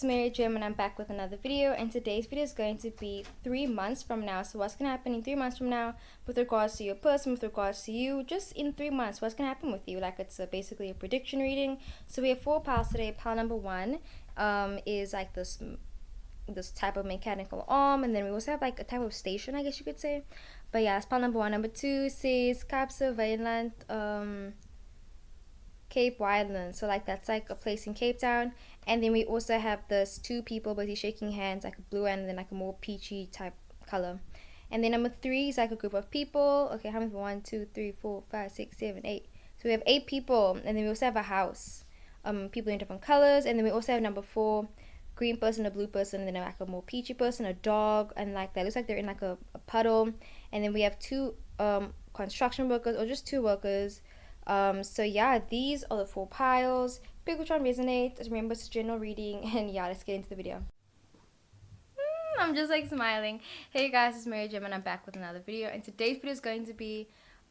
is Mary Jim and I'm back with another video, and today's video is going to be 3 months from now. So what's going to happen in 3 months from now with regards to your person, with regards to you, just in 3 months, what's going to happen with you? Like it's basically a prediction reading. So we have 4 piles today. Pile number 1 is like this type of mechanical arm, and then we also have like a type of station, I guess you could say. But yeah, it's pile number 1. Number 2 says Kaapse Wynland, Cape Wineland. So like that's like a place in Cape Town. And then we also have this 2 people busy shaking hands, like a blue and then like a more peachy type color. And then number 3 is like a group of people. Okay, how many? 1, 2, 3, 4, 5, 6, 7, 8. So we have 8 people, and then we also have a house. People in different colors, and then we also have number 4, green person, a blue person, and then like a more peachy person, a dog, and like that looks like they're in like a puddle. And then we have 2 construction workers, or just 2 workers. So yeah, these are the 4 piles. Pick which one resonates. Remember, it's a general reading, and yeah, let's get into the video. I'm just like smiling. Hey guys, it's Mary Jim and I'm back with another video, and today's video is going to be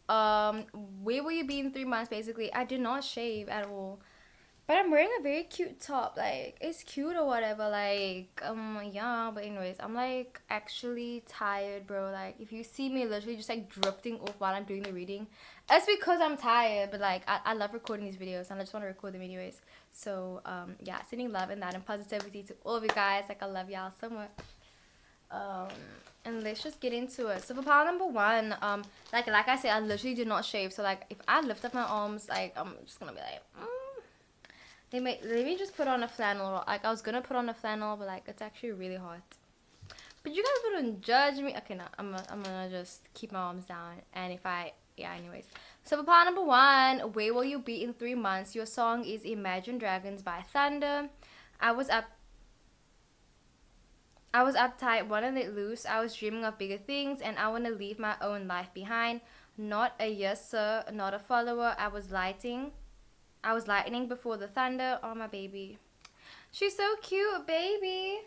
where will you be in 3 months. Basically, I did not shave at all, but I'm wearing a very cute top. Like, it's cute or whatever. Like, yeah. But anyways, I'm like actually tired, bro. Like, if you see me literally just like drifting off while I'm doing the reading, it's because I'm tired. But like, I love recording these videos and I just want to record them anyways. So, yeah, sending love and that and positivity to all of you guys. Like, I love y'all so much. And let's just get into it. So for pile number 1, like I said, I literally did not shave. So like, if I lift up my arms, like, I'm just gonna be like, let me just put on a flannel. Like, I was gonna put on a flannel, but like, it's actually really hot. But you guys wouldn't judge me. Okay, no, I'm gonna just keep my arms down. And yeah, anyways. So for part number 1, where will you be in 3 months? Your song is Imagine Dragons by Thunder. I was uptight, wanted it loose. I was dreaming of bigger things, and I want to leave my own life behind. Not a yes sir, not a follower. I was lightning before the thunder. Oh, my baby. She's so cute, baby.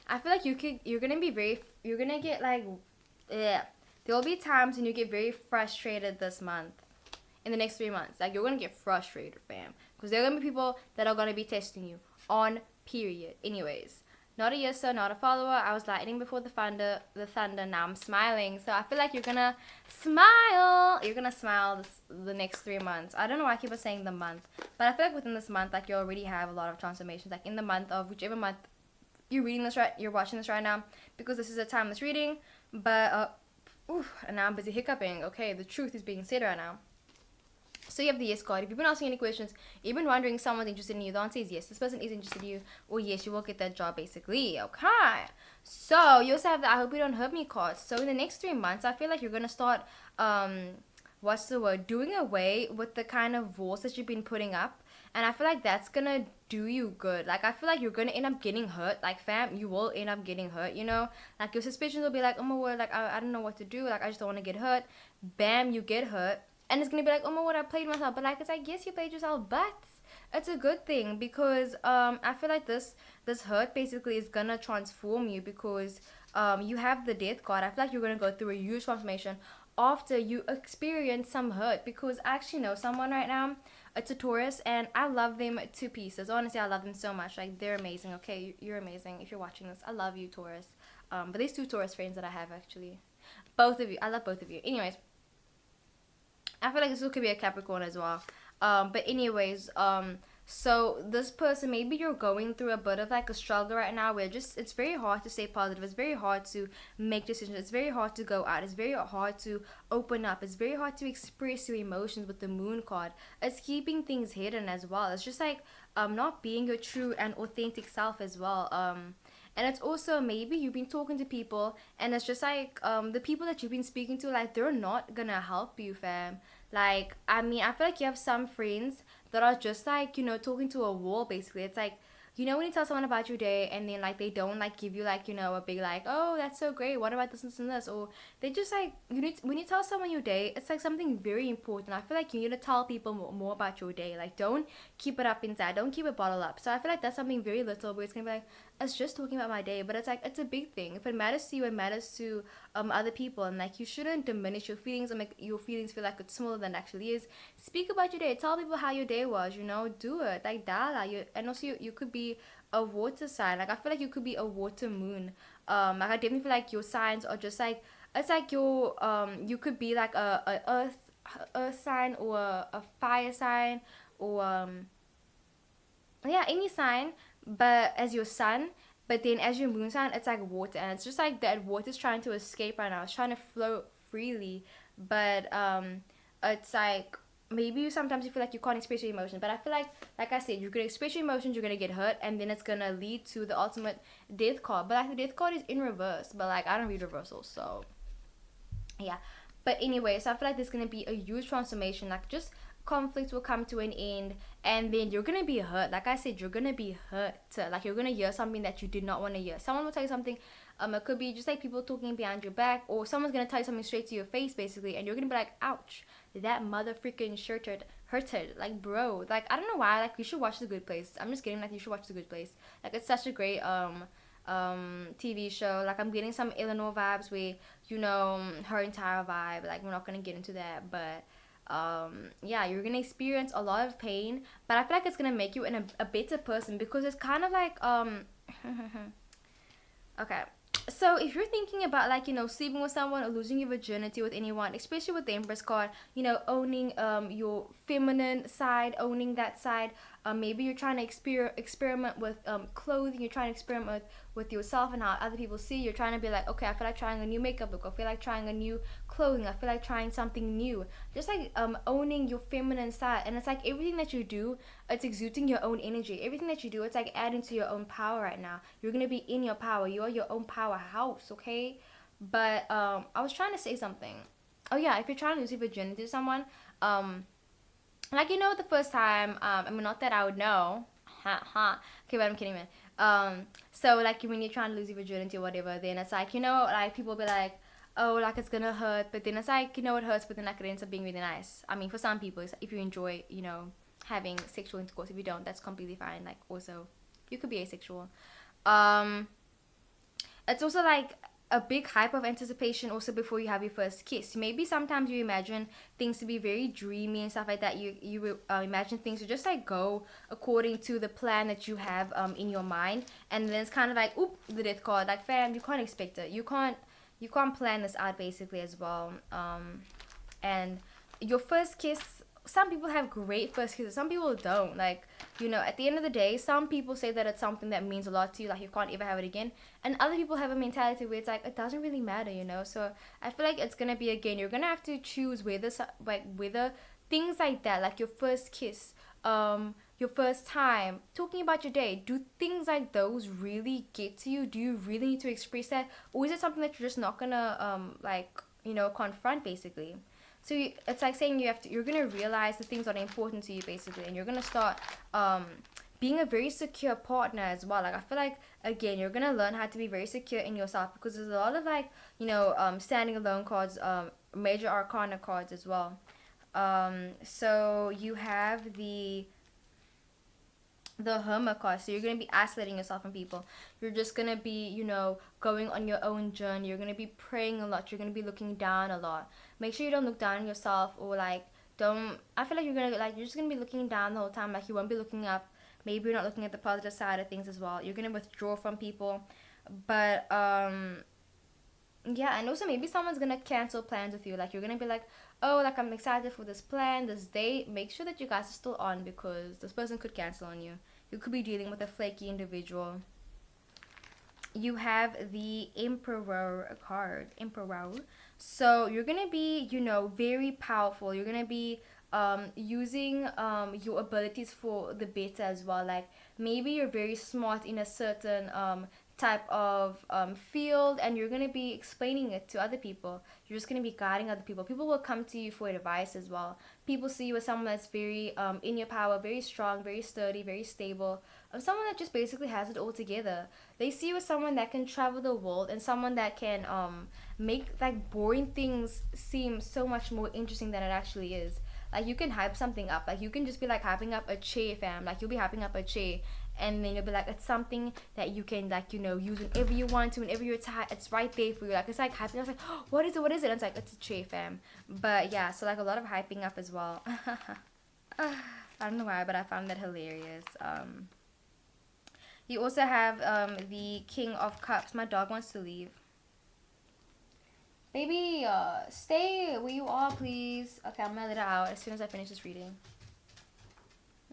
I feel like you're gonna get like, yeah. There will be times when you get very frustrated this month. In the next 3 months. Like, you're gonna get frustrated, fam. Because there are gonna be people that are gonna be testing you. On period. Anyways. Not a yes sir, not a follower. I was lightning before the thunder. Now I'm smiling. So I feel like you're gonna smile. You're gonna smile the next 3 months. I don't know why I keep on saying the month, but I feel like within this month, like, you already have a lot of transformations. Like, in the month of whichever month you're watching this right now, because this is a timeless reading. But and now I'm busy hiccuping. Okay, the truth is being said right now. So you have the yes card. If you've been asking any questions, you've been wondering someone's interested in you, the answer is yes. This person is interested in you, or yes, you will get that job, basically. Okay. So you also have the I hope you don't hurt me card. So in the next 3 months, I feel like you're gonna start doing away with the kind of walls that you've been putting up. And I feel like that's gonna do you good. Like, I feel like you're gonna end up getting hurt. Like, fam, you will end up getting hurt, you know? Like, your suspicions will be like, oh my word, like, I don't know what to do. Like, I just don't want to get hurt. Bam, you get hurt. And it's gonna be like, oh my word, I played myself. But like, it's like, yes, you played yourself, but it's a good thing, because I feel like this hurt basically is gonna transform you, because you have the death card. I feel like you're gonna go through a huge transformation after you experience some hurt, because I actually know someone right now. It's a Taurus, and I love them to pieces. Honestly, I love them so much. Like, they're amazing. Okay, you're amazing. If you're watching this, I love you, Taurus. But there's 2 Taurus friends that I have, actually. Both of you. I love both of you. Anyways, I feel like this could be a Capricorn as well. But anyways, so this person, maybe you're going through a bit of like a struggle right now where just it's very hard to stay positive. It's very hard to make decisions. It's very hard to go out. It's very hard to open up. It's very hard to express your emotions with the moon card. It's keeping things hidden as well. It's just like not being your true and authentic self as well. And it's also maybe you've been talking to people, and it's just like the people that you've been speaking to, like, they're not gonna help you, fam. Like, I mean, I feel like you have some friends that are just like, you know, talking to a wall, basically. It's like, you know, when you tell someone about your day and then like they don't like give you like, you know, a big like, oh, that's so great, what about this and this, or they just like, when you tell someone your day, it's like something very important. I feel like you need to tell people more about your day. Like, don't keep it up inside, don't keep it bottled up. So I feel like that's something very little where it's gonna be like, it's just talking about my day, but it's like it's a big thing. If it matters to you, it matters to other people, and like you shouldn't diminish your feelings or make your feelings feel like it's smaller than it actually is. Speak about your day. Tell people how your day was. You know, do it like that. You and also you could be a water sign. Like I feel like you could be a water moon. Like I definitely feel like your signs are just like it's like your you could be like a earth sign or a fire sign or yeah, any sign, but as your sun, but then as your moon sign, it's like water, and it's just like that water's trying to escape right now. It's trying to flow freely, but it's like maybe sometimes you feel like you can't express your emotions, but I feel like I said, you're gonna express your emotions, you're gonna get hurt, and then it's gonna lead to the ultimate death card. But like the death card is in reverse, but like I don't read reversals, so yeah. But anyway, so I feel like there's gonna be a huge transformation. Like just conflicts will come to an end, and then you're gonna be hurt. Like I said, you're gonna be hurt. Like you're gonna hear something that you did not want to hear. Someone will tell you something. It could be just like people talking behind your back, or someone's gonna tell you something straight to your face, basically, and you're gonna be like, "Ouch, that mother freaking hurted." Like, bro, like I don't know why. Like you should watch The Good Place. I'm just kidding. Like you should watch The Good Place. Like it's such a great TV show. Like I'm getting some Eleanor vibes where her entire vibe. Like we're not gonna get into that, but yeah, you're gonna experience a lot of pain, but I feel like it's gonna make you a better person because it's kind of like okay. So if you're thinking about like sleeping with someone or losing your virginity with anyone, especially with the Empress card, owning your feminine side, owning that side, maybe you're trying to experiment with clothing, you're trying to experiment with yourself and how other people see you. You're trying to be like, okay, I feel like trying a new makeup look, I feel like trying a new clothing, I feel like trying something new. Just like owning your feminine side, and it's like everything that you do, it's exuding your own energy. Everything that you do, it's like adding to your own power right now. You're gonna be in your power. You are your own powerhouse, okay? But I was trying to say something. Oh yeah, if you're trying to lose your virginity to someone, like the first time, I mean not that I would know, ha ha. Okay, but I'm kidding, man. So like when you're trying to lose your virginity or whatever, then it's like like people be like, oh, like it's gonna hurt, but then it's like it hurts, but then like it ends up being really nice. I mean, for some people, it's, if you enjoy having sexual intercourse, if you don't, that's completely fine. Like also, you could be asexual. Um, it's also like a big hype of anticipation also before you have your first kiss. Maybe sometimes you imagine things to be very dreamy and stuff like that. You imagine things to just like go according to the plan that you have in your mind, and then it's kind of like, oop, the death card. Like fam, you can't expect it. You can't plan this out basically as well. And your first kiss, some people have great first kisses, some people don't. Like at the end of the day, some people say that it's something that means a lot to you, like you can't ever have it again, and other people have a mentality where it's like it doesn't really matter. So I feel like it's gonna be, again, you're gonna have to choose whether things like that, like your first kiss, your first time talking about your day, do things like those really get to you? Do you really need to express that, or is it something that you're just not gonna confront basically? So it's like saying you're gonna realize the things that are important to you basically, and you're gonna start being a very secure partner as well. Like I feel like, again, you're gonna learn how to be very secure in yourself, because there's a lot of like standing alone cards, major arcana cards as well. So you have the hermit card, so you're going to be isolating yourself from people. You're just going to be going on your own journey. You're going to be praying a lot. You're going to be looking down a lot. Make sure you don't look down on yourself, or like don't I feel like you're just going to be looking down the whole time. Like you won't be looking up. Maybe you're not looking at the positive side of things as well. You're going to withdraw from people, but yeah. And also maybe someone's going to cancel plans with you. Like you're going to be like, oh, like I'm excited for this plan, this date. Make sure that you guys are still on, because this person could cancel on you. You could be dealing with a flaky individual. You have the Emperor card. Emperor. So you're going to be, very powerful. You're going to be using your abilities for the better as well. Like maybe you're very smart in a certain type of field, and you're going to be explaining it to other people. You're just going to be guiding other people. People will come to you for advice as well. People see you as someone that's very in your power, very strong, very sturdy, very stable, someone that just basically has it all together. They see you as someone that can travel the world, and someone that can make like boring things seem so much more interesting than it actually is. Like you can hype something up. Like you can just be like hyping up a chair, fam. Like you'll be hyping up a chair, and then you'll be like, it's something that you can, like, use whenever you want to, whenever you're tired. It's right there for you. Like, it's like hyping. I was like, oh, what is it? And it's like, it's a chair, fam. But yeah, so like a lot of hyping up as well. I don't know why, but I found that hilarious. You also have the King of Cups. My dog wants to leave. Baby, stay where you are, please. Okay, I'm gonna let it out as soon as I finish this reading.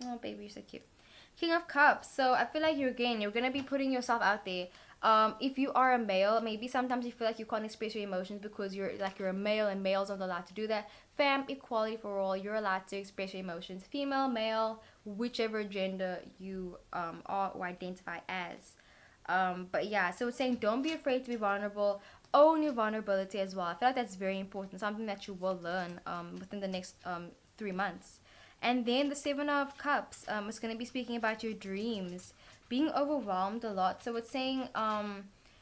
Oh, baby, you're so cute. King of Cups. So I feel like you're gonna be putting yourself out there. If you are a male, maybe sometimes you feel like you can't express your emotions because you're a male and males aren't allowed to do that. Fam, equality for all. You're allowed to express your emotions. Female, male, whichever gender you are or identify as. But yeah, so it's saying don't be afraid to be vulnerable. Own your vulnerability as well. I feel like that's very important. Something that you will learn within the next 3 months. And then the Seven of Cups is going to be speaking about your dreams, being overwhelmed a lot. So it's saying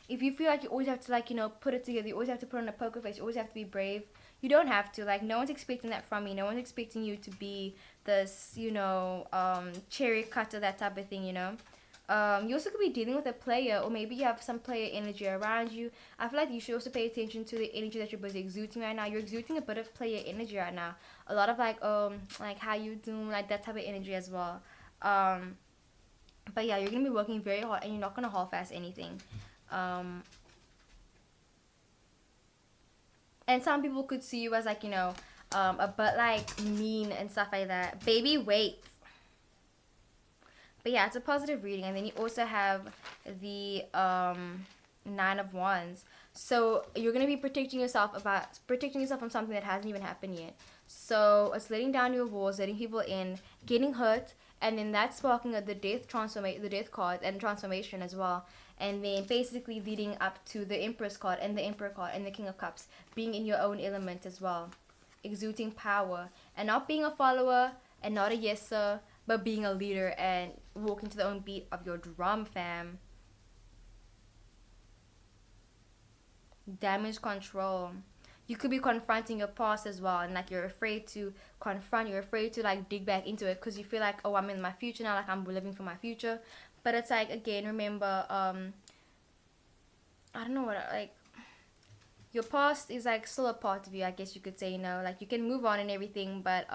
if you feel like you always have to put it together, you always have to put on a poker face, you always have to be brave. You don't have to. Like, no one's expecting that from you. No one's expecting you to be this, cherry cutter, that type of thing, you also could be dealing with a player, or maybe you have some player energy around you. I feel like you should also pay attention to the energy that you're busy exuding right now. You're exuding a bit of player energy right now. A lot of like how you doing, like that type of energy as well. But yeah, you're gonna be working very hard, and you're not gonna half-ass anything. And some people could see you as a bit like mean and stuff like that. Baby, wait. But yeah, it's a positive reading. And then you also have the Nine of Wands. So you're going to be protecting yourself from something that hasn't even happened yet. So it's letting down your walls, letting people in, getting hurt, and then that's sparking the death card and transformation as well. And then basically leading up to the Empress card and the Emperor card and the King of Cups, being in your own element as well, exuding power and not being a follower and not a yeser, but being a leader and walking to the own beat of your drum, fam. Damage control. You could be confronting your past as well, and like you're afraid to confront, you're afraid to like dig back into it because you feel like, oh, I'm in my future now, like I'm living for my future. But it's like, again, remember, I don't know what, like, your past is like still a part of you, I guess you could say, like you can move on and everything, but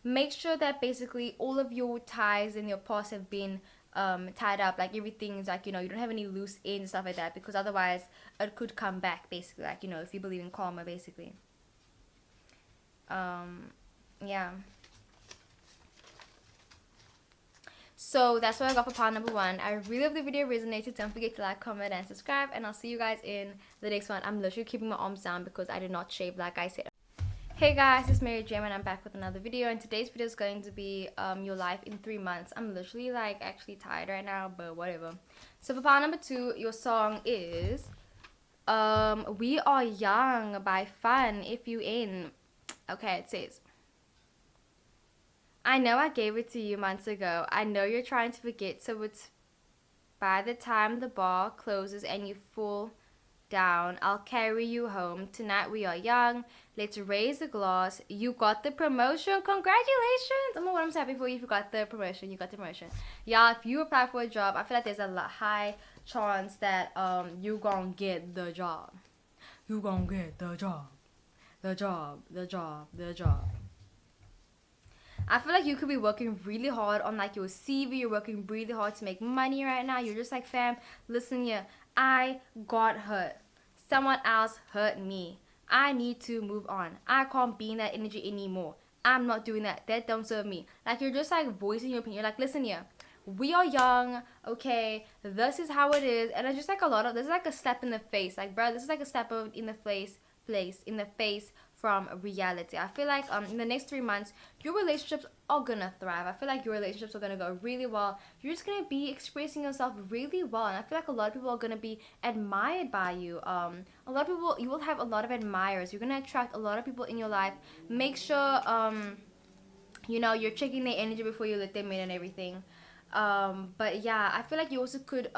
make sure that basically all of your ties in your past have been tied up. Like everything's like, you don't have any loose ends and stuff like that, because otherwise it could come back, basically, like, if you believe in karma, basically. Yeah. So that's what I got for part number 1. I really hope the video resonated. Don't forget to like, comment, and subscribe, and I'll see you guys in the next one. I'm literally keeping my arms down because I did not shave, like I said. Hey guys, it's Mary Jam, and I'm back with another video, and today's video is going to be your life in 3 months. I'm literally like actually tired right now, but whatever. So for part number 2, your song is We Are Young by Fun, If You In. Okay, it says, I know I gave it to you months ago. I know you're trying to forget, so it's by the time the bar closes and you fall down, I'll carry you home. Tonight we are young. Let's raise a glass. You got the promotion. Congratulations. Oh my god, I'm so happy for you if you got the promotion. You got the promotion. Y'all, if you apply for a job, I feel like there's a high chance that you gonna get the job. You gonna get the job. The job. The job. The job. I feel like you could be working really hard on like your CV. You're working really hard to make money right now. You're just like, fam, listen here. I got hurt. Someone else hurt me. I need to move on. I can't be in that energy anymore. I'm not doing that. That don't serve me. Like, you're just like voicing your opinion. You're like, listen here. We are young, okay? This is how it is. And it's just like this is like a step in the face. Like, bro, this is like a step in the face from reality. I feel like in the next 3 months, your relationships are gonna thrive. I feel like your relationships are gonna go really well. You're just gonna be expressing yourself really well, and I feel like a lot of people are gonna be admired by you. A lot of people, you will have a lot of admirers. You're gonna attract a lot of people in your life. Make sure you're checking their energy before you let them in and everything. But yeah, I feel like you also could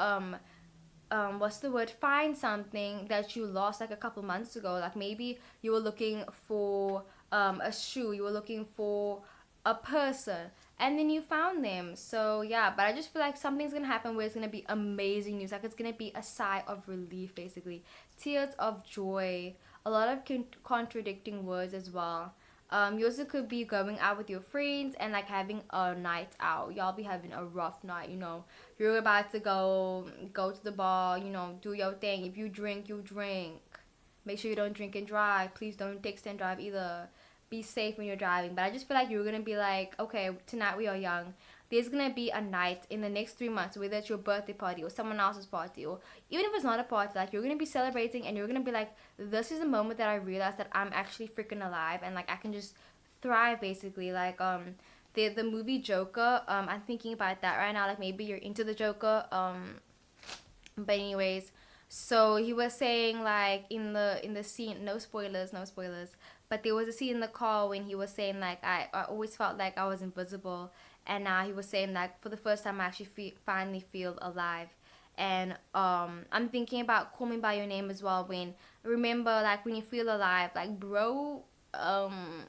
find something that you lost like a couple months ago. Like maybe you were looking for a shoe, you were looking for a person, and then you found them. So yeah, but I just feel like something's gonna happen where it's gonna be amazing news. Like it's gonna be a sigh of relief, basically, tears of joy, a lot of contradicting words as well. You also could be going out with your friends and like having a night out. Y'all be having a rough night, you know. You're about to go to the bar, you know, do your thing. If you drink, you drink. Make sure you don't drink and drive. Please don't text and drive either. Be safe when you're driving. But I just feel like you're gonna be like, okay, tonight we are young. There's gonna be a night in the next 3 months, whether it's your birthday party or someone else's party, or even if it's not a party, like you're gonna be celebrating and you're gonna be like, this is a moment that I realized that I'm actually freaking alive and like I can just thrive basically. Like the movie Joker, I'm thinking about that right now. Like maybe you're into the Joker. But anyways, so he was saying like in the scene, no spoilers, no spoilers, but there was a scene in the car when he was saying like I always felt like I was invisible, and now he was saying like for the first time I actually finally feel alive. And I'm thinking about Call Me by Your Name as well. When remember like when you feel alive, like bro,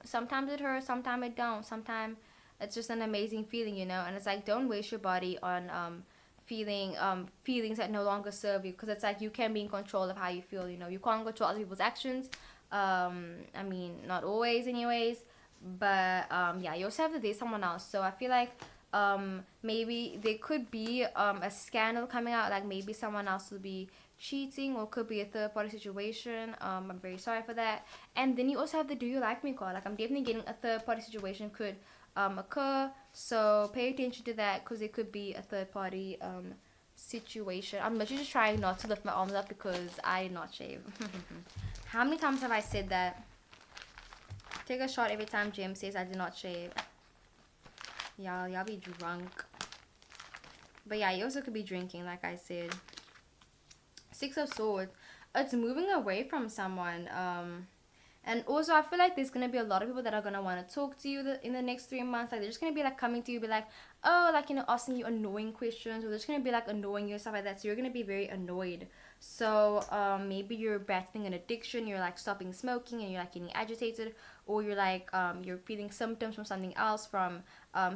sometimes it hurts, sometimes it don't, sometimes it's just an amazing feeling, you know. And it's like don't waste your body on feelings that no longer serve you, because it's like you can be in control of how you feel, you know. You can't control other people's actions. I mean, not always anyways, but yeah, you also have to date someone else. So I feel like maybe there could be a scandal coming out, like maybe someone else will be cheating, or could be a third party situation. I'm very sorry for that. And then you also have the do you like me card. Like I'm definitely getting a third party situation could occur. So pay attention to that, because it could be a third party situation. I'm literally just trying not to lift my arms up because I did not shave. How many times have I said that? Take a shot every time Jim says I did not shave. Y'all be drunk. But yeah, you also could be drinking, like I said. Six of Swords. It's moving away from someone. And also, I feel like there's gonna be a lot of people that are gonna want to talk to you in the next 3 months. Like they're just gonna be like coming to you, be like, oh, like you know, asking you annoying questions, or they're just gonna be like annoying you and stuff like that. So you're gonna be very annoyed. So maybe you're battling an addiction. You're like stopping smoking, and you're like getting agitated, or you're like you're feeling symptoms from something else, from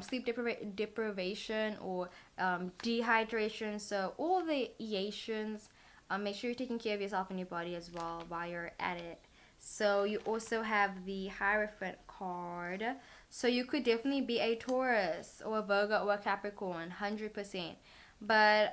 sleep deprivation or dehydration. So all the eations. Make sure you're taking care of yourself and your body as well while you're at it. So you also have the Hierophant card. So you could definitely be a Taurus or a Virgo or a Capricorn, 100%. But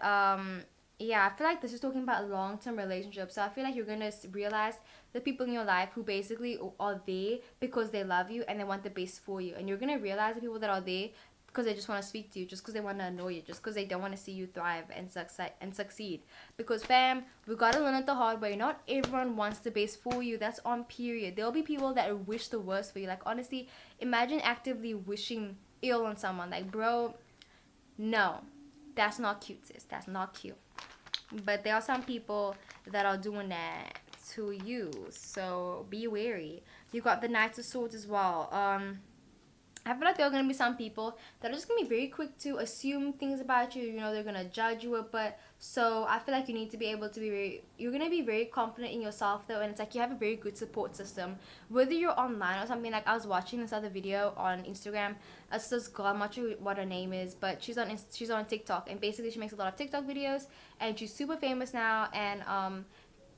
yeah, I feel like this is talking about long-term relationships. So I feel like you're gonna realize the people in your life who basically are there because they love you and they want the best for you. And you're gonna realize the people that are there because they just want to speak to you, just because they want to annoy you, just because they don't want to see you thrive and succeed. Because fam, we gotta learn it the hard way. Not everyone wants the best for you. That's on period. There'll be people that wish the worst for you. Like honestly, imagine actively wishing ill on someone. Like bro, no, that's not cute, sis. That's not cute. But there are some people that are doing that to you, so be wary. You got the Knights of Swords as well. I feel like there are gonna be some people that are just gonna be very quick to assume things about you. You know, they're gonna judge you, but so I feel like you need to be able to be very. You're gonna be very confident in yourself though, and it's like you have a very good support system. Whether you're online or something. Like I was watching this other video on Instagram. It's this girl. I'm not sure what her name is, but she's on TikTok, and basically she makes a lot of TikTok videos, and she's super famous now, and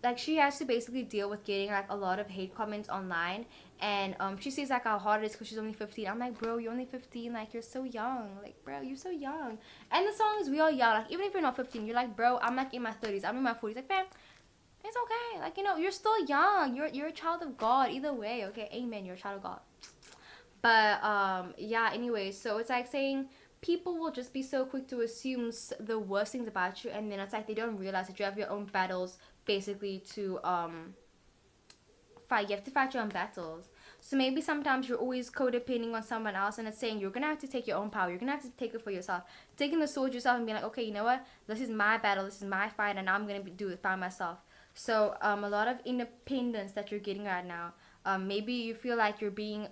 like she has to basically deal with getting like a lot of hate comments online. And she sees like how hard it is because she's only 15. I'm like, bro, you're only 15. Like you're so young. Like bro, you're so young. And the song is we are young. Like even if you're not 15, you're like, bro, I'm like in my 30s, I'm in my 40s. Like man, it's okay. Like you know, you're still young. You're a child of God either way. Okay, amen, you're a child of God. But yeah, anyway, so it's like saying people will just be so quick to assume the worst things about you, and then it's like they don't realize that you have your own battles basically to fight. You have to fight your own battles. So maybe sometimes you're always codepending on someone else, and it's saying you're gonna have to take your own power. You're gonna have to take it for yourself, taking the sword yourself and being like, okay, you know what, this is my battle, this is my fight, and I'm gonna do it by myself. So a lot of independence that you're getting right now. Maybe you feel like you're being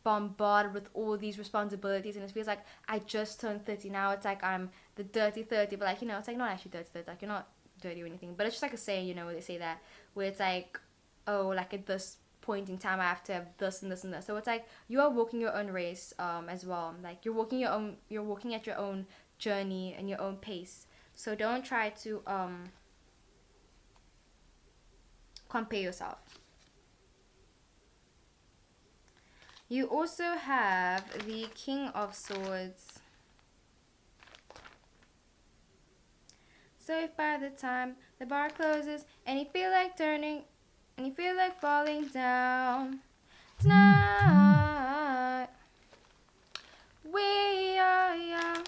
bombarded with all these responsibilities, and it feels like I just turned 30 now. It's like I'm the dirty 30, but like you know, it's like not actually dirty 30. Like you're not dirty or anything, but it's just like a saying, you know, where they say that, where it's like, oh, like at this point in time I have to have this and this and this. So it's like you are walking your own race as well. Like you're walking at your own journey and your own pace. So don't try to compare yourself. You also have the King of Swords. So if by the time the bar closes and you feel like turning and you feel like falling down tonight, we are young.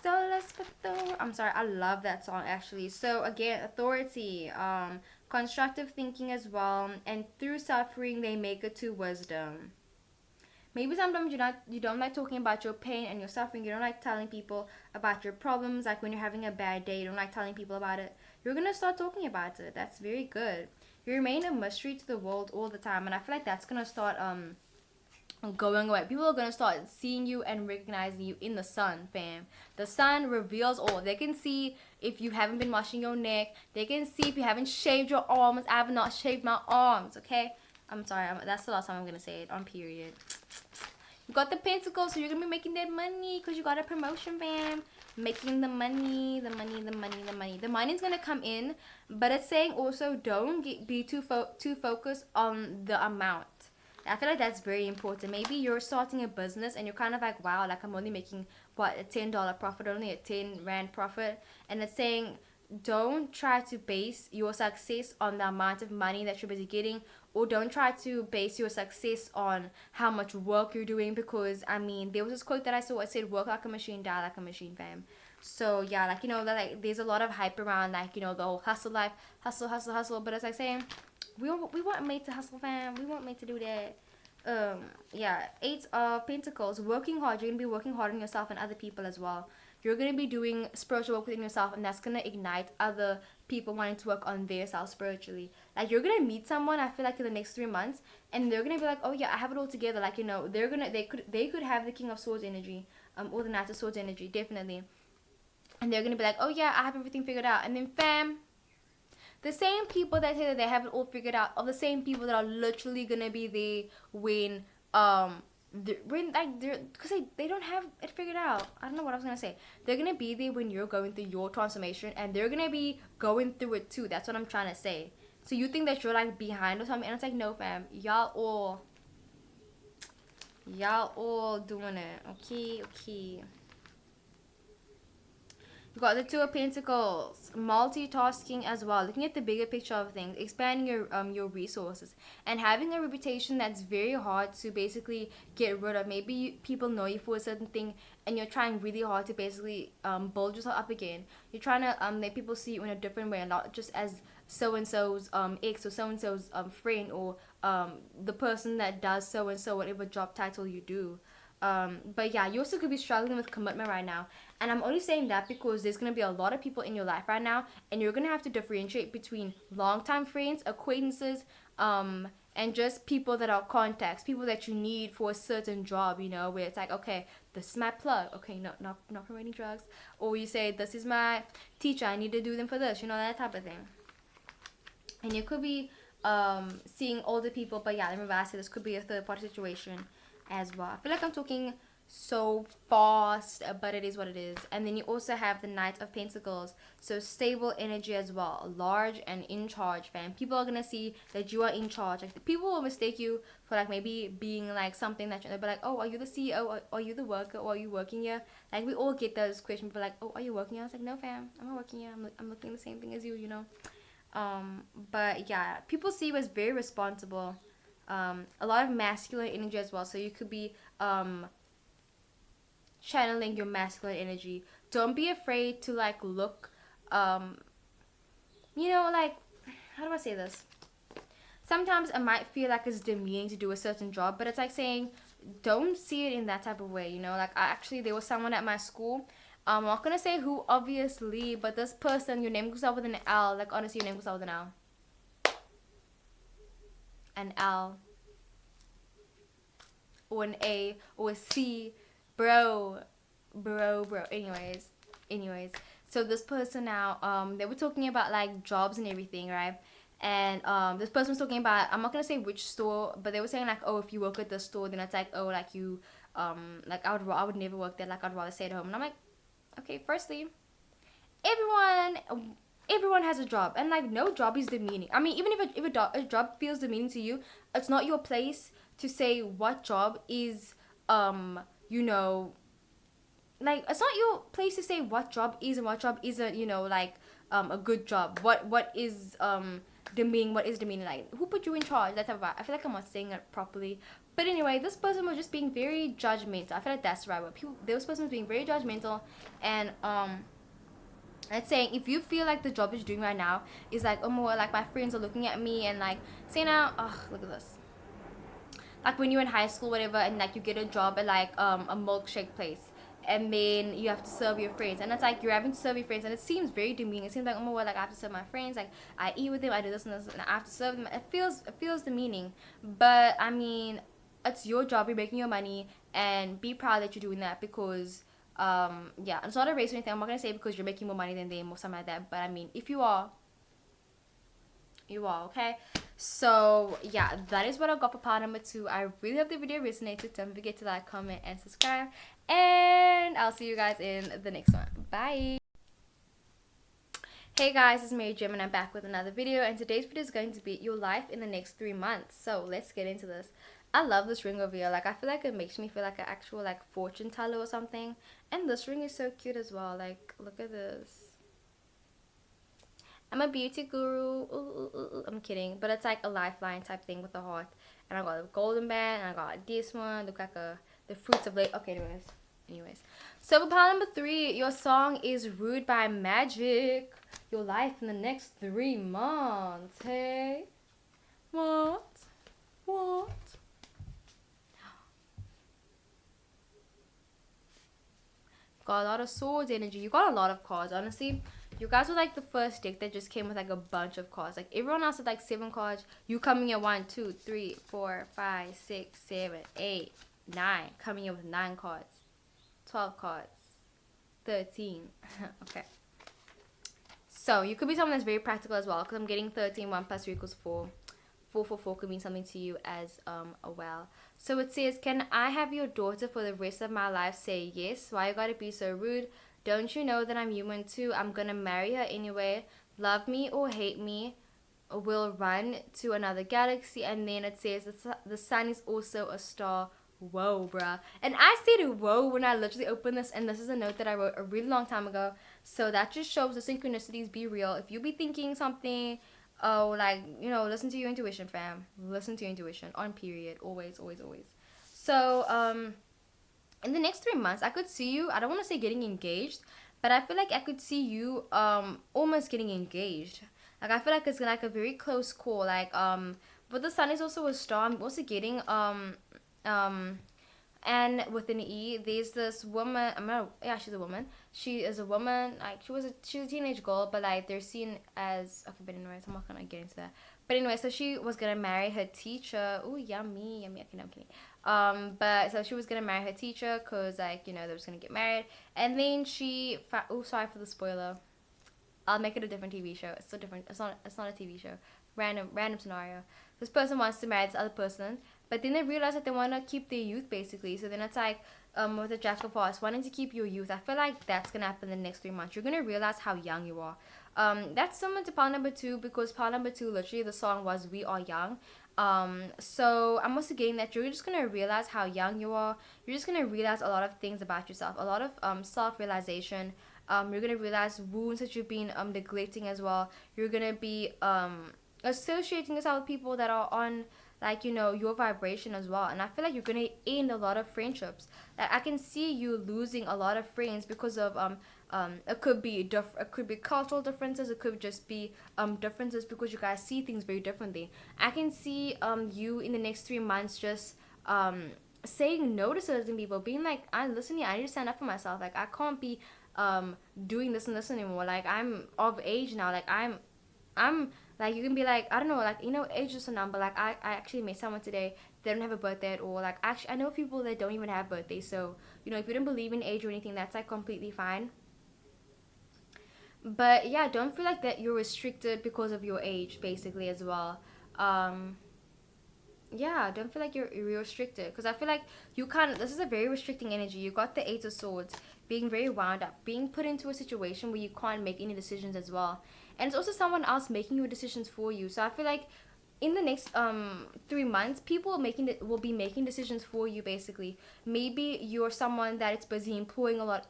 So let's put the. I'm sorry, I love that song actually. So again, authority, constructive thinking as well, and through suffering they make it to wisdom. Maybe sometimes you don't like talking about your pain and your suffering. You don't like telling people about your problems. Like when you're having a bad day, you don't like telling people about it. You're gonna start talking about it. That's very good. You remain a mystery to the world all the time, and I feel like that's gonna start going away. People are gonna start seeing you and recognizing you in the sun, fam. The sun reveals all. They can see if you haven't been washing your neck. They can see if you haven't shaved your arms. I have not shaved my arms. Okay. I'm sorry. That's the last time I'm gonna say it on period. You got the pentacles, so you're gonna be making that money because you got a promotion, fam. Making the money, the money, the money, the money. The money's gonna come in, but it's saying also don't be too focused on the amount. I feel like that's very important. Maybe you're starting a business and you're kind of like, wow, like I'm only making what, a $10 profit, only a 10 rand profit, and it's saying don't try to base your success on the amount of money that you're busy getting, or don't try to base your success on how much work you're doing, because I mean there was this quote that I saw. It said work like a machine, die like a machine, fam. So yeah, like like there's a lot of hype around like the whole hustle life, hustle, hustle, hustle, but it's like saying we weren't made to hustle, fam. We weren't made to do that. Yeah, Eight of Pentacles, working hard. You're gonna be working hard on yourself and other people as well. You're gonna be doing spiritual work within yourself, and that's gonna ignite other people wanting to work on their self spiritually. Like you're gonna meet someone, I feel like in the next 3 months, and they're gonna be like, oh yeah, I have it all together. Like they could have the King of Swords energy, or the Knight of Swords energy, definitely. And they're gonna be like, oh yeah, I have everything figured out. And then fam, the same people that say that they have it all figured out are the same people that are literally gonna be there when because they don't have it figured out. I don't know what I was gonna say. They're gonna be there when you're going through your transformation, and they're gonna be going through it too. That's what I'm trying to say. So you think that you're like behind or something, and it's like, no fam, y'all all doing it. Okay. You got the Two of Pentacles, multitasking as well, looking at the bigger picture of things, expanding your resources, and having a reputation that's very hard to basically get rid of. Maybe people know you for a certain thing, and you're trying really hard to basically build yourself up again. You're trying to let people see you in a different way, and not just as so and so's ex or so and so's friend, or the person that does so and so, whatever job title you do. But yeah, you also could be struggling with commitment right now. And I'm only saying that because there's going to be a lot of people in your life right now, and you're going to have to differentiate between long-time friends, acquaintances, and just people that are contacts, people that you need for a certain job, where it's like, okay, this is my plug. Okay, no, not promoting drugs. Or you say, this is my teacher, I need to do them for this, that type of thing. And you could be seeing older people, but yeah, remember I said this could be a third-party situation as well. I feel like I'm talking so fast, but it is what it is. And then you also have the Knight of Pentacles, so stable energy as well, large and in charge, fam. People are gonna see that you are in charge. Like people will mistake you for like maybe being like something that they'll be like, oh, are you the CEO, or are you the worker, or are you working here? Like we all get those questions, but like, oh, are you working here? I was like, no fam, I'm not working here. I'm looking the same thing as you, but yeah, people see you as very responsible. A lot of masculine energy as well, so you could be channeling your masculine energy. Don't be afraid to like look like, how do I say this? Sometimes it might feel like it's demeaning to do a certain job, but it's like saying don't see it in that type of way. Like there was someone at my school. I'm not gonna say who, obviously, but this person, your name goes out with an L. Like honestly, your name goes out with an L. An L. Or an A or a C, bro. Anyways, so this person now, they were talking about like jobs and everything, right? And this person was talking about, I'm not gonna say which store, but they were saying like, oh, if you work at the store, then it's like, oh, like you like I would never work there, like I'd rather stay at home. And I'm like, okay, firstly, everyone has a job, and like no job is demeaning. I mean, even if a job feels demeaning to you, it's not your place to say what job is um you know like it's not your place to say what job is and what job isn't, like a good job. What is demeaning, what is demeaning, like who put you in charge, that type of vibe. I feel like I'm not saying it properly, but anyway, this person was just being very judgmental. I feel like that's the right word. This person was being very judgmental, and it's saying if you feel like the job that you're doing right now is like, oh more like my friends are looking at me and like saying now, oh look at this, like when you're in high school whatever, and like you get a job at like a milkshake place, and then you have to serve your friends, and it's like you're having to serve your friends, and it seems very demeaning. It seems like, oh my god, like I have to serve my friends, like I eat with them, I do this and this, and I have to serve them. It feels demeaning. But I mean, it's your job, you're making your money, and be proud that you're doing that, because yeah, it's not a race or anything. I'm not gonna say because you're making more money than them or something like that, but I mean, if you are, you all, okay? So yeah, that is what I got for part number 2. I really hope the video resonated. Don't forget to like, comment, and subscribe, and I'll see you guys in the next one. Bye. Hey guys, it's Mary Jim, and I'm back with another video, and today's video is going to be your life in the next 3 months. So let's get into this. I love this ring over here. Like I feel like it makes me feel like an actual like fortune teller or something, and this ring is so cute as well. Like look at this. I'm a beauty guru. Ooh, ooh, ooh, ooh. I'm kidding, but it's like a lifeline type thing with a heart. And I got a golden band, and I got this one. Look like the fruits of late. Okay, anyways. So for part number 3, your song is "Rude" by Magic. Your life in the next 3 months. Hey, what? What? Got a lot of swords energy. You got a lot of cards, honestly. You guys were like the first deck that just came with like a bunch of cards. Like everyone else had like 7 cards. You coming in 1, 2, 3, 4, 5, 6, 7, 8, 9. Coming in with 9 cards. 12 cards. 13. Okay. So you could be someone that's very practical as well, because I'm getting 13. 1 plus 3 equals 4. 4 could mean something to you as well. So it says, can I have your daughter for the rest of my life? Say yes. Why you gotta be so rude? Don't you know that I'm human too? I'm gonna marry her anyway. Love me or hate me, will run to another galaxy. And then it says the sun is also a star. Whoa, bruh. And I said whoa when I literally opened this, and this is a note that I wrote a really long time ago. So that just shows the synchronicities be real. If you be thinking something, oh, like, listen to your intuition, fam. Listen to your intuition. On period. Always, always, always. So, in the next 3 months, I could see you, I don't want to say getting engaged, but I feel like I could see you, almost getting engaged. Like, I feel like it's like a very close call. Like, but the sun is also a star. I'm also getting, um, and with an E, there's this woman. Yeah, she's a woman. She is a woman. Like she's a teenage girl, but like they're seen as okay. But anyways, I'm not gonna get into that. But anyway, so she was gonna marry her teacher. Ooh, yummy, yummy. Okay, no, I'm kidding. But so she was gonna marry her teacher, cause like they was gonna get married, and then she. Oh, sorry for the spoiler. I'll make it a different TV show. It's so different. It's not. It's not a TV show. Random scenario. This person wants to marry this other person, but then they realize that they want to keep their youth, basically. So then it's like, with the Jack of Hearts, wanting to keep your youth. I feel like that's gonna happen in the next 3 months. You're gonna realize how young you are. That's similar to part number 2, because part number 2, literally the song was "We Are Young." So I'm also getting that you're just gonna realize how young you are. You're just gonna realize a lot of things about yourself, a lot of self-realization. You're gonna realize wounds that you've been neglecting as well. You're gonna be associating yourself with people that are on like your vibration as well, and I feel like you're gonna end a lot of friendships. Like I can see you losing a lot of friends because of it could be it could be cultural differences, it could just be differences because you guys see things very differently. I can see you in the next 3 months just saying no to certain people, being like, I listen here, I need to stand up for myself. Like I can't be doing this and this anymore. Like I'm of age now. Like I'm like, you can be like, I don't know, like, age is a number. Like I actually met someone today, they don't have a birthday at all. Like actually I know people that don't even have birthdays. So if you don't believe in age or anything, that's like completely fine. But yeah, don't feel like that you're restricted because of your age, basically, as well. Um, yeah, don't feel like you're restricted, because I feel like you can't. This is a very restricting energy. You got the Eight of Swords, being very wound up, being put into a situation where you can't make any decisions as well, and it's also someone else making your decisions for you. So I feel like in the next 3 months, people will be making decisions for you, basically. Maybe you're someone that it's busy employing a lot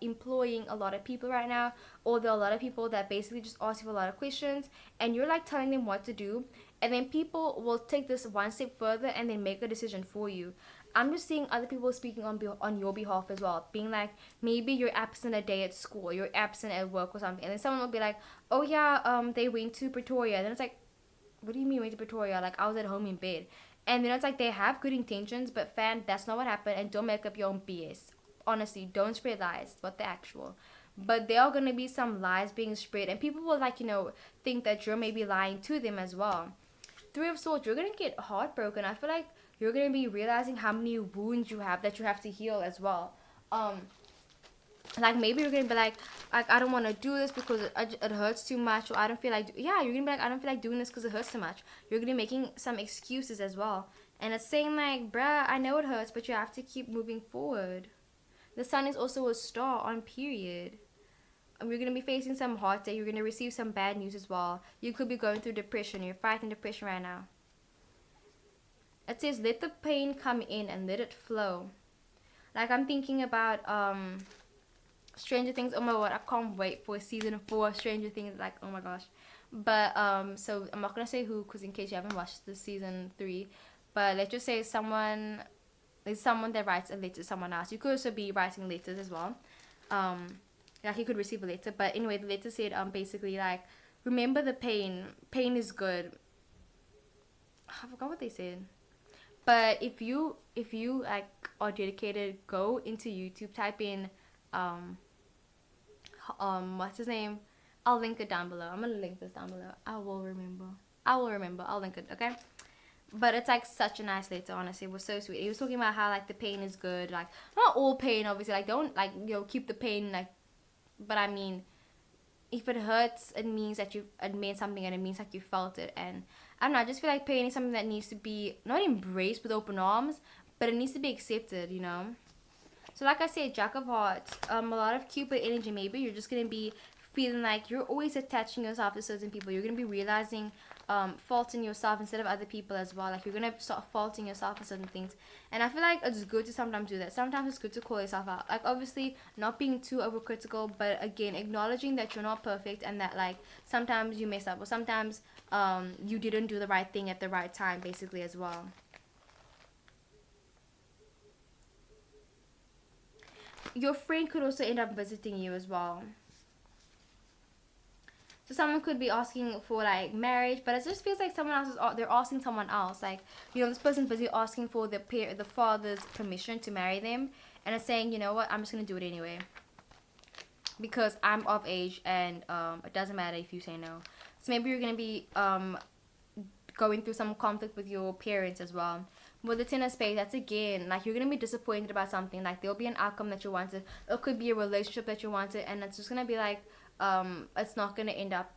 of people right now, or there are a lot of people that basically just ask you a lot of questions, and you're like telling them what to do, and then people will take this one step further and then make a decision for you. I'm just seeing other people speaking on your behalf as well, being like, maybe you're absent a day at school, you're absent at work or something, and then someone will be like, oh yeah, they went to Pretoria. Then it's like, what do you mean went to Pretoria? Like, I was at home in bed. And then it's like, they have good intentions, but fam, that's not what happened. And don't make up your own BS. Honestly, don't spread lies. What the actual. But there are gonna be some lies being spread, and people will, like, think that you're maybe lying to them as well. Three of Swords, you're gonna get heartbroken. I feel like you're gonna be realizing how many wounds you have that you have to heal as well. Um, like, maybe you're gonna be like, I don't want to do this because it hurts too much, or I don't feel like, yeah, you're gonna be like, I don't feel like doing this because it hurts too much. You're gonna be making some excuses as well, and it's saying like, bruh, I know it hurts, but you have to keep moving forward. The Sun is also a star on period. You're gonna be facing some heartache. You're gonna receive some bad news as well. You could be going through depression. You're fighting depression right now. It says, let the pain come in and let it flow. Like, I'm thinking about Stranger Things. Oh my god, I can't wait for season 4 of Stranger Things. Like, oh my gosh. But so I'm not gonna say who, because in case you haven't watched the season 3. But let's just say someone that writes a letter to someone else. You could also be writing letters as well. Like, you could receive a letter. But anyway, the letter said basically like, remember the pain. Pain is good. I forgot what they said. But if you like are dedicated, go into YouTube, type in um what's his name? I'll link it down below. I'm gonna link this down below. I will remember. I'll link it, okay? But it's like such a nice letter, honestly. It was so sweet. He was talking about how like the pain is good, like not all pain obviously, like don't like keep the pain, like, but I mean, if it hurts, it means that it meant something, and it means like you felt it. And I don't know, I just feel like pain is something that needs to be not embraced with open arms, but it needs to be accepted. So like I said, Jack of Hearts, a lot of Cupid energy. Maybe you're just gonna be feeling like you're always attaching yourself to certain people. You're gonna be realizing faulting yourself instead of other people as well. Like, you're gonna start faulting yourself for certain things. And I feel like it's good to sometimes do that. Sometimes it's good to call yourself out. Like, obviously not being too overcritical, but again, acknowledging that you're not perfect, and that like sometimes you mess up, or sometimes you didn't do the right thing at the right time, basically, as well. Your friend could also end up visiting you as well. So someone could be asking for like marriage, but it just feels like someone else they're asking someone else, like, this person's busy asking for the father's permission to marry them, and it's saying, you know what, I'm just gonna do it anyway because I'm of age, and it doesn't matter if you say no. So maybe you're gonna be going through some conflict with your parents as well. With the Ten of Spades, that's again like, you're gonna be disappointed about something. Like, there'll be an outcome that you wanted. It could be a relationship that you wanted, and it's just gonna be like, it's not gonna end up,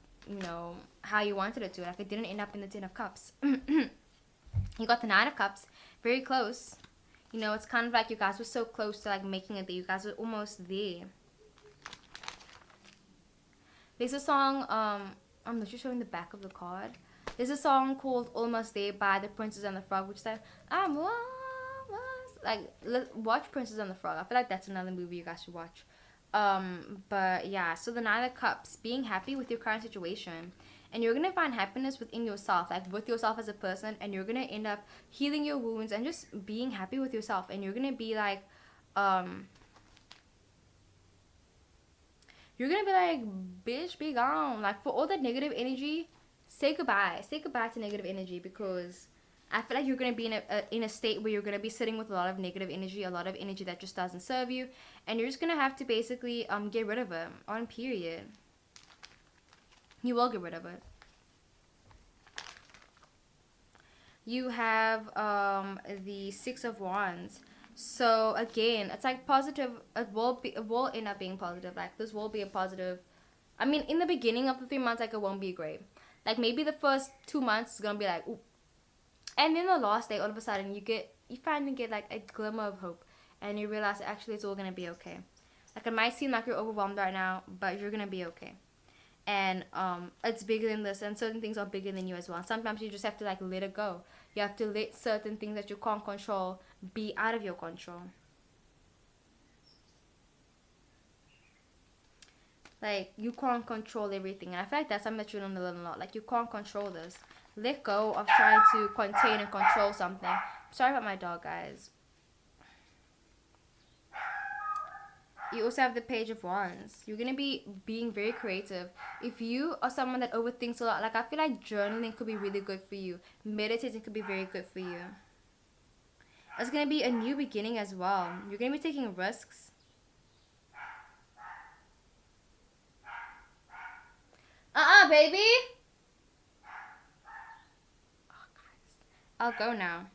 how you wanted it to. Like, it didn't end up in the Ten of Cups. You got the Nine of Cups, very close. It's kind of like you guys were so close to like making it there. You guys were almost there. There's a song. I'm literally showing the back of the card. There's a song called Almost There by the Princess and the Frog, which is like, I'm almost, like, watch Princess and the Frog. I feel like that's another movie you guys should watch. But yeah, so the Nine of Cups, being happy with your current situation, and you're gonna find happiness within yourself, like with yourself as a person, and you're gonna end up healing your wounds and just being happy with yourself, and you're gonna be like, you're gonna be like, bitch, be gone. Like, for all that negative energy, say goodbye. Say goodbye to negative energy, because I feel like you're gonna be in a state where you're gonna be sitting with a lot of negative energy, a lot of energy that just doesn't serve you, and you're just gonna have to basically get rid of it. On period. You will get rid of it. You have the Six of Wands. So again, it's like positive. It will end up being positive. Like, this will be a positive I mean, in the beginning of the 3 months, like, it won't be great. Like, maybe the first 2 months is gonna be like, ooh. And then the last day, all of a sudden, you finally get like a glimmer of hope, and you realize actually it's all gonna be okay. Like, it might seem like you're overwhelmed right now, but you're gonna be okay. And it's bigger than this, and certain things are bigger than you as well. Sometimes you just have to like let it go. You have to let certain things that you can't control be out of your control. Like, you can't control everything, and I feel like that's something that you're gonna learn a lot. Like, you can't control this. Let go of trying to contain and control something. Sorry about my dog, guys. You also have the Page of Wands. You're gonna be being very creative. If you are someone that overthinks a lot, like, I feel like journaling could be really good for you. Meditating could be very good for you. It's gonna be a new beginning as well. You're gonna be taking risks. Baby. Oh, guys. I'll go now.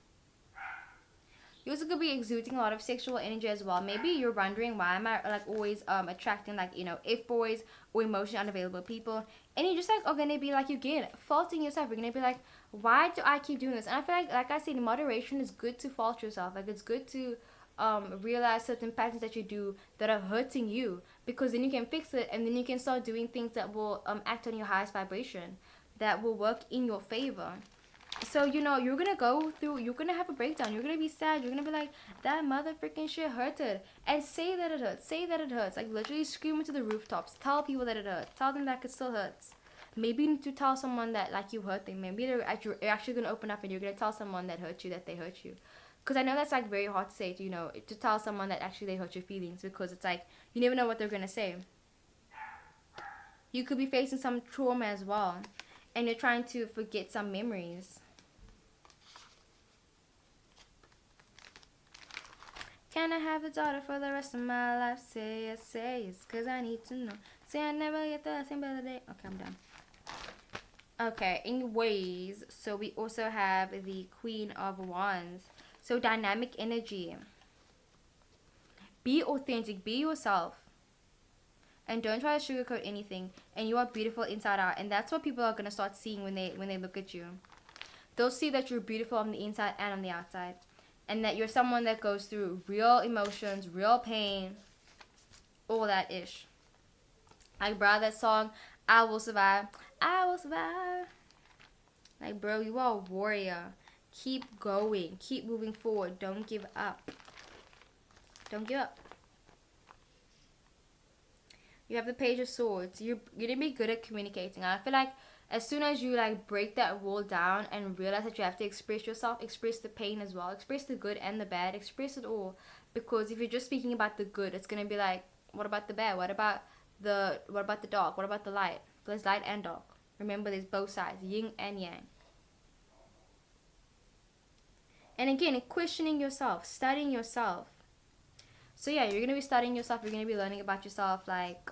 You also could be exuding a lot of sexual energy as well. Maybe you're wondering, why am I like always attracting, like, F boys or emotionally unavailable people, and you just like are gonna be like, again, faulting yourself. You're gonna be like, why do I keep doing this? And I feel like I said, moderation is good to fault yourself. Like, it's good to realize certain patterns that you do that are hurting you, because then you can fix it, and then you can start doing things that will act on your highest vibration, that will work in your favor. So, you're gonna go through, you're gonna have a breakdown, you're gonna be sad, you're gonna be like, that mother freaking shit hurted, and say that it hurts, like, literally scream into the rooftops, tell people that it hurts, tell them that it still hurts. Maybe you need to tell someone that, like, you hurt them. Maybe you're actually gonna open up and you're gonna tell someone that hurt you that they hurt you, because I know that's like very hard to say, to tell someone that actually they hurt your feelings, because it's like you never know what they're gonna say. You could be facing some trauma as well, and you're trying to forget some memories. Can I have the daughter for the rest of my life? Say yes, cause I need to know. Say I never get the same better day. Okay, I'm done. Okay, anyways, so we also have the Queen of Wands. So, dynamic energy. Be authentic, be yourself. And don't try to sugarcoat anything. And you are beautiful inside out. And that's what people are gonna start seeing when they look at you. They'll see that you're beautiful on the inside and on the outside. And that you're someone that goes through real emotions, real pain, all that ish. Like, bro, that song, I Will Survive. I will survive. Like, bro, you are a warrior. Keep going. Keep moving forward. Don't give up. Don't give up. You have the Page of Swords. You're gonna be good at communicating. I feel like as soon as you like break that wall down and realize that you have to express yourself, express the pain as well, express the good and the bad, express it all. Because if you're just speaking about the good, it's gonna be like, what about the bad? What about the dark? What about the light? There's light and dark. Remember, there's both sides, yin and yang. And again, questioning yourself, studying yourself. So yeah, you're gonna be studying yourself. You're gonna be learning about yourself. Like,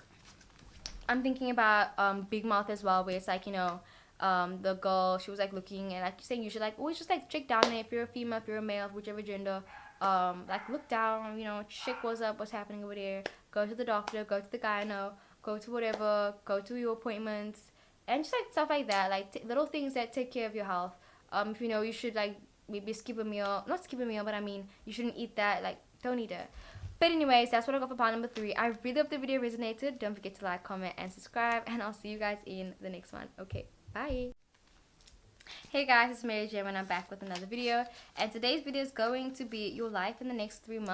I'm thinking about Big Mouth as well, where it's like, the girl, she was like looking, and like saying you should like always just like check down there, if you're a female, if you're a male, whichever gender, like look down, check what's up, what's happening over there. Go to the doctor, go to the gyno, go to whatever, go to your appointments, and just like stuff like that, like little things that take care of your health. If you should like maybe skip a meal, not skip a meal, but I mean you shouldn't eat that, like don't eat it. But anyways, that's what I got for part number 3. I really hope the video resonated. Don't forget to like, comment, and subscribe. And I'll see you guys in the next one. Okay, bye. Hey guys, it's Mary Jam and I'm back with another video. And today's video is going to be your life in the next 3 months.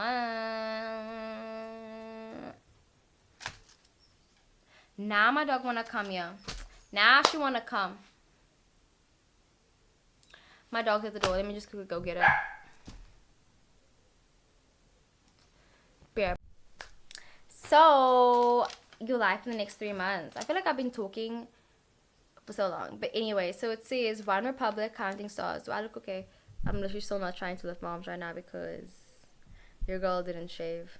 Now my dog wanna come here. Now she wanna come. My dog's at the door. Let me just quickly go get her. So, your life in the next 3 months. I feel like I've been talking for so long. But anyway, so it says One Republic, counting stars. Do I look okay? I'm literally still not trying to lift my arms right now because your girl didn't shave.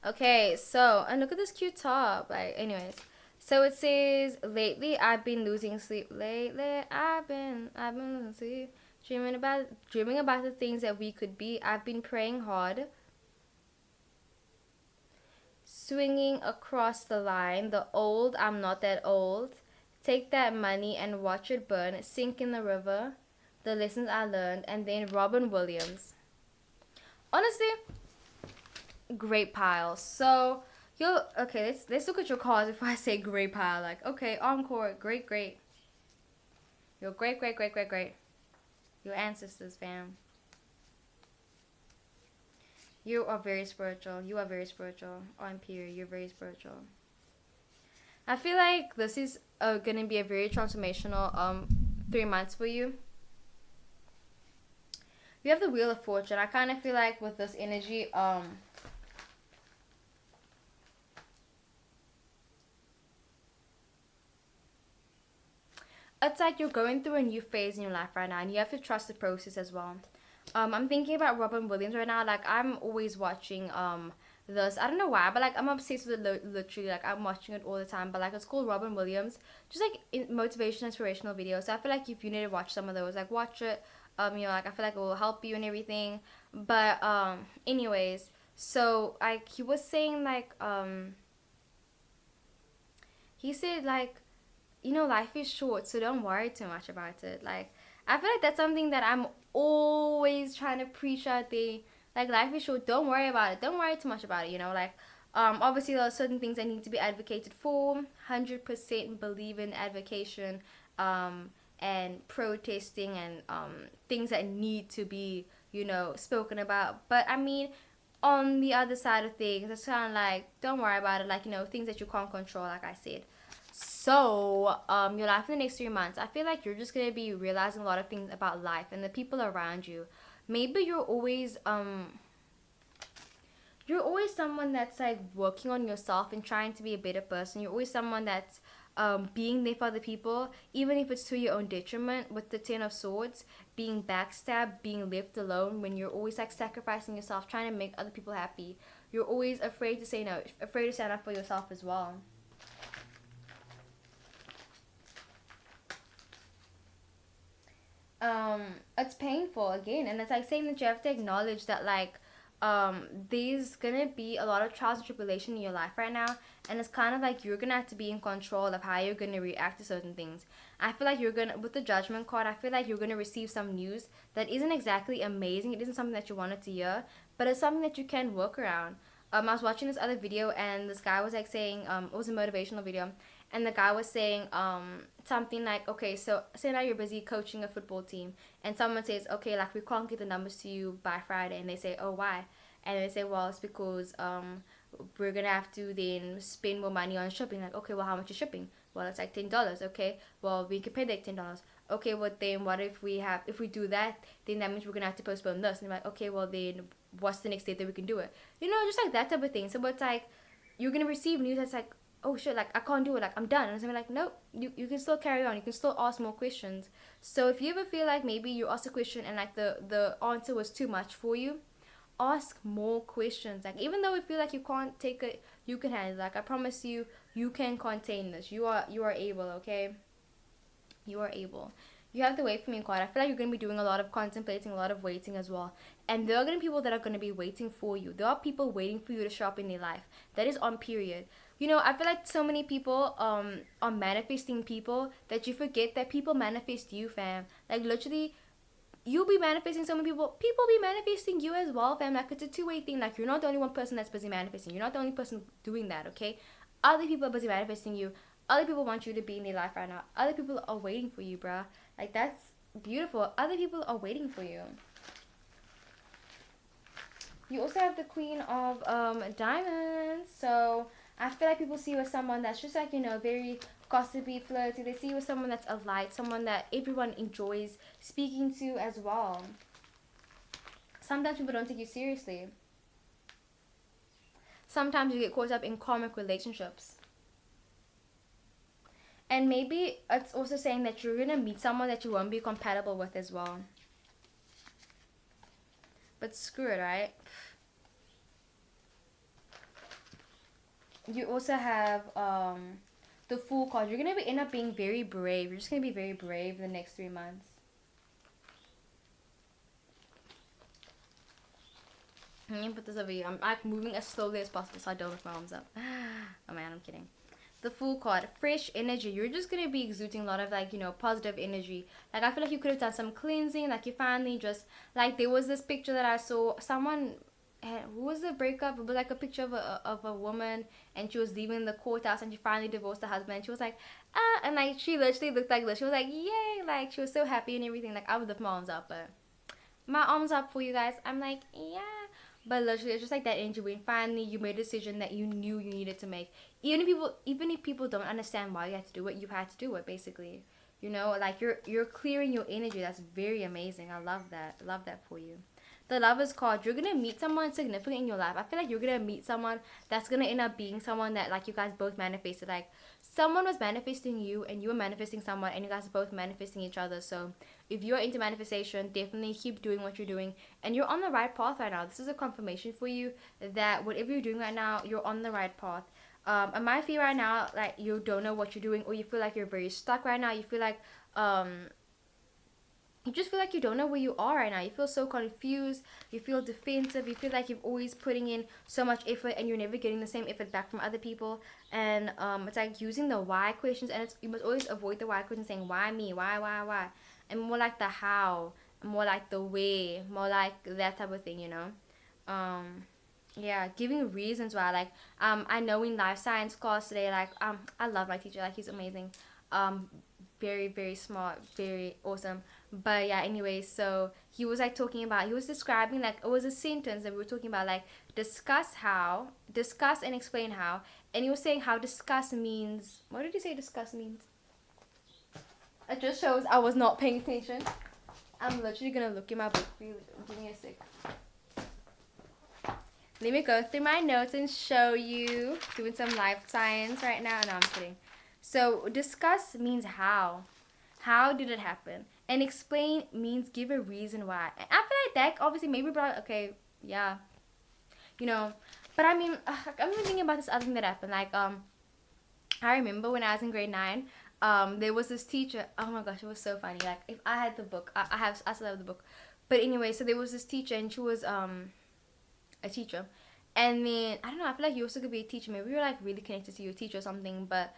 Okay, so, and look at this cute top. Like, anyways. So it says, lately I've been losing sleep. Lately I've been losing sleep. Dreaming about the things that we could be. I've been praying hard. Swinging across the line, the old, I'm not that old. Take that money and watch it burn, sink in the river. The lessons I learned, and then Robin Williams. Honestly, great pile. So you'll okay. Let's look at your cards before I say great pile. Like okay, encore, great, great. Your great, great, great, great, great. Your ancestors, fam. You are very spiritual. You are very spiritual. On period, you're very spiritual. I feel like this is gonna be a very transformational 3 months for you. You have the Wheel of Fortune. I kind of feel like with this energy, it's like you're going through a new phase in your life right now, and you have to trust the process as well. I'm thinking about Robin Williams right now. Like I'm always watching this. I don't know why, but like I'm obsessed with it. Literally, like I'm watching it all the time. But like it's called Robin Williams, just like motivation, inspirational videos. So I feel like if you need to watch some of those, like watch it. Like I feel like it will help you and everything. But anyways, so like he was saying he said like life is short, so don't worry too much about it. Like, I feel like that's something that I'm always trying to preach out there. Like, life is short, don't worry about it. Don't worry too much about it, like, obviously there are certain things that need to be advocated for. 100% believe in advocation, and protesting and, things that need to be, spoken about. But, I mean, on the other side of things, it's kind of like, don't worry about it. Like, things that you can't control, like I said. So, your life in the next 3 months, I feel like you're just gonna be realizing a lot of things about life and the people around you. Maybe you're always someone that's like working on yourself and trying to be a better person. You're always someone that's being there for other people, even if it's to your own detriment. With the Ten of Swords, being backstabbed, being left alone, when you're always like sacrificing yourself, trying to make other people happy. You're always afraid to say no, afraid to stand up for yourself as well. It's painful again, and it's like saying that you have to acknowledge that like there's gonna be a lot of trials and tribulation in your life right now, and it's kind of like you're gonna have to be in control of how you're gonna react to certain things. I feel like you're gonna, with the Judgment card, I feel like you're gonna receive some news that isn't exactly amazing. It isn't something that you wanted to hear, but it's something that you can work around. I was watching this other video, and this guy was like saying, it was a motivational video, and the guy was saying something like, okay, so say now you're busy coaching a football team, and someone says, okay, like we can't get the numbers to you by Friday, and they say, oh, why? And they say, well, it's because we're gonna have to then spend more money on shipping. Like, okay, well, how much is shipping? Well, it's like $10. Okay, well, we can pay that $10. Okay, well then what if we do that, then that means we're gonna have to postpone this. And they're like, okay, well then what's the next date that we can do it? Just like that type of thing. So it's like you're gonna receive news that's like, oh shit, like I can't do it, like I'm done. And I'm like, nope, you can still carry on, you can still ask more questions. So if you ever feel like maybe you asked a question and like the answer was too much for you, ask more questions. Like even though you feel like you can't take it, you can handle it. Like I promise you, you can contain this. You are able, okay? You are able. You have to wait for me quite. I feel like you're going to be doing a lot of contemplating, a lot of waiting as well. And there are going to be people that are going to be waiting for you. There are people waiting for you to show up in their life. That is on period. I feel like so many people are manifesting people that you forget that people manifest you, fam. Like literally, you'll be manifesting so many people. People be manifesting you as well, fam. Like it's a two-way thing. Like you're not the only one person that's busy manifesting. You're not the only person doing that, okay? Other people are busy manifesting you. Other people want you to be in their life right now. Other people are waiting for you, bruh. Like that's beautiful. Other people are waiting for you. You also have the Queen of Diamonds. So I feel like people see you as someone that's just like, very gossipy, flirty. They see you as someone that's a light, someone that everyone enjoys speaking to as well. Sometimes people don't take you seriously. Sometimes you get caught up in karmic relationships. And maybe it's also saying that you're going to meet someone that you won't be compatible with as well. But screw it, right? You also have the Fool card. You're going to end up being very brave. You're just going to be very brave the next 3 months. Let me put this over here. I'm like moving as slowly as possible so I don't lift my arms up. Oh man, I'm kidding. The Fool card, fresh energy. You're just gonna be exuding a lot of like, you know, positive energy. Like I feel like you could have done some cleansing. Like you finally just like there was this picture that I saw. Someone who was the breakup? It was like a picture of a woman, and she was leaving the courthouse, and she finally divorced her husband. And she was like, ah, and like she literally looked like this. She was like, yay, like she was so happy and everything. Like I would lift my arms up, but my arms up for you guys. I'm like, yeah. But literally, it's just like that energy when finally you made a decision that you knew you needed to make. Even if people don't understand why you had to do it, you had to do it basically. You know, like you're clearing your energy. That's very amazing. I love that. I love that for you. The Lovers card, you're gonna meet someone significant in your life. I feel like you're gonna meet someone that's gonna end up being someone that like you guys both manifested. Like someone was manifesting you and you were manifesting someone and you guys are both manifesting each other. So if you're into manifestation, definitely keep doing what you're doing and you're on the right path right now. This is a confirmation for you that whatever you're doing right now, you're on the right path. I might feel right now like you don't know what you're doing or you feel like you're very stuck right now. You feel like you just feel like you don't know where you are right now. You feel so confused. You feel defensive. You feel like you're always putting in so much effort and you're never getting the same effort back from other people. And it's like using the why questions, and you must always avoid the why questions, saying why me, why, and more like the how, more like the way, more like that type of thing, you know. Um, yeah, giving reasons why. Like I know in life science class today, like I love my teacher. Like he's amazing. Um, very very smart, very awesome. But yeah, anyway, so he was like talking about, he was describing like it was a sentence that we were talking about, like discuss and explain how, and he was saying how discuss means, what did he say discuss means? It just shows I was not paying attention. I'm literally gonna look in my book for you. Give me a sec. Let me go through my notes and show you. Doing some life science right now. No, I'm kidding. So discuss means how. How did it happen? And explain means give a reason why. And I feel like that obviously maybe brought, okay, yeah, you know. But I mean, I'm even thinking about this other thing that happened. Like I remember when I was in grade 9, there was this teacher. Oh my gosh, it was so funny. Like if I had the book, I still have the book. But anyway, so there was this teacher, and she was a teacher. And then I don't know, I feel like you also could be a teacher. Maybe you're like really connected to your teacher or something. But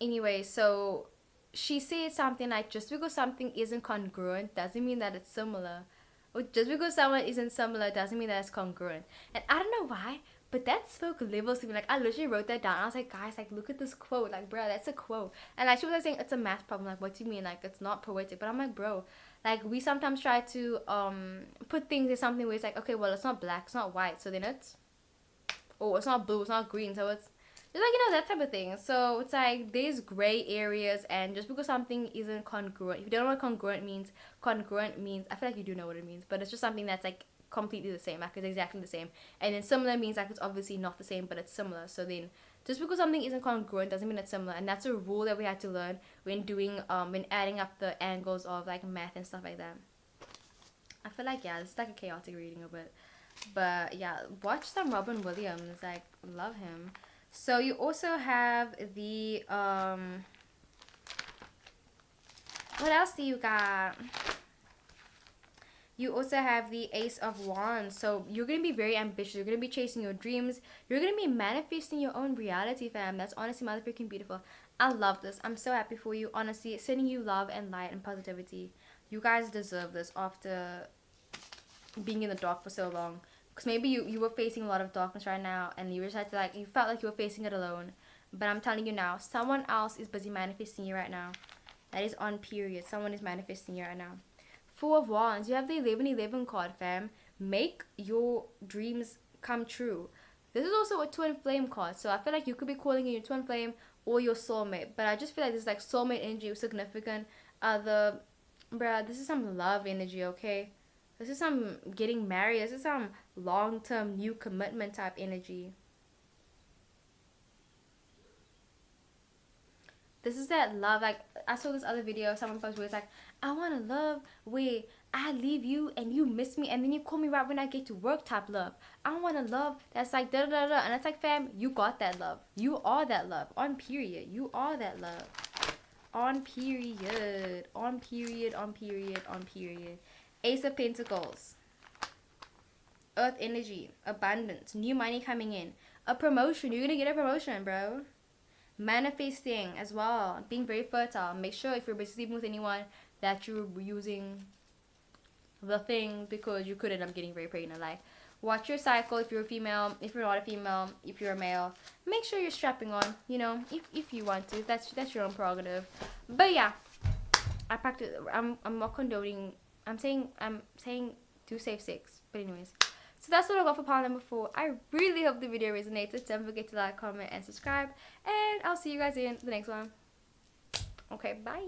anyway, so she said something like just because something isn't congruent doesn't mean that it's similar. Or just because someone isn't similar doesn't mean that it's congruent. And I don't know why, but that spoke levels to me. Like I literally wrote that down. I was like, guys, like look at this quote. Like, bro, that's a quote. And like she was like saying it's a math problem. Like, what do you mean? Like it's not poetic. But I'm like, bro, like we sometimes try to put things in something where it's like, okay, well it's not black, it's not white, so then it's, oh, it's not blue, it's not green, so it's like, you know, that type of thing. So it's like there's gray areas, and just because something isn't congruent, if you don't know what congruent means, I feel like you do know what it means, but it's just something that's like completely the same, like it's exactly the same. And then similar means like it's obviously not the same, but it's similar. So then just because something isn't congruent doesn't mean it's similar, and that's a rule that we had to learn when doing when adding up the angles of like math and stuff like that. I feel like, yeah, this is like a chaotic reading of it. But yeah, watch some Robin Williams. Like, love him. So you also have the what else do you got? You also have the Ace of Wands. So you're gonna be very ambitious. You're gonna be chasing your dreams. You're gonna be manifesting your own reality, fam. That's honestly motherfucking beautiful. I love this. I'm so happy for you. Honestly, sending you love and light and positivity. You guys deserve this after being in the dark for so long. Because maybe you were facing a lot of darkness right now, and you just had to like, you felt like you were facing it alone. But I'm telling you now, someone else is busy manifesting you right now. That is on period. Someone is manifesting you right now. Four of Wands. You have the 1111 card, fam. Make your dreams come true. This is also a twin flame card. So I feel like you could be calling in your twin flame or your soulmate. But I just feel like this is like soulmate energy, significant other. Bruh, this is some love energy, okay? This is some getting married. This is some long-term new commitment type energy. This is that love. Like I saw this other video someone posted where it's like, I want to love where I leave you and you miss me and then you call me right when I get to work type love. I want to love that's like da da da, and it's like, fam, you got that love. You are that love. On period. You are that love. On period. On period. On period. On period. Ace of Pentacles. Earth energy, abundance, new money coming in, a promotion. You're gonna get a promotion, bro. Manifesting as well, being very fertile. Make sure if you're sleeping with anyone that you're using the thing, because you could end up getting very pregnant. Like, watch your cycle if you're a female. If you're not a female, if you're a male, make sure you're strapping on. You know, if you want to, that's your own prerogative. But yeah, I practice. I'm not condoning. I'm saying do safe sex. But anyways. So that's what I got for part number 4. I really hope the video resonated. Don't forget to like, comment, and subscribe. And I'll see you guys in the next one. Okay, bye.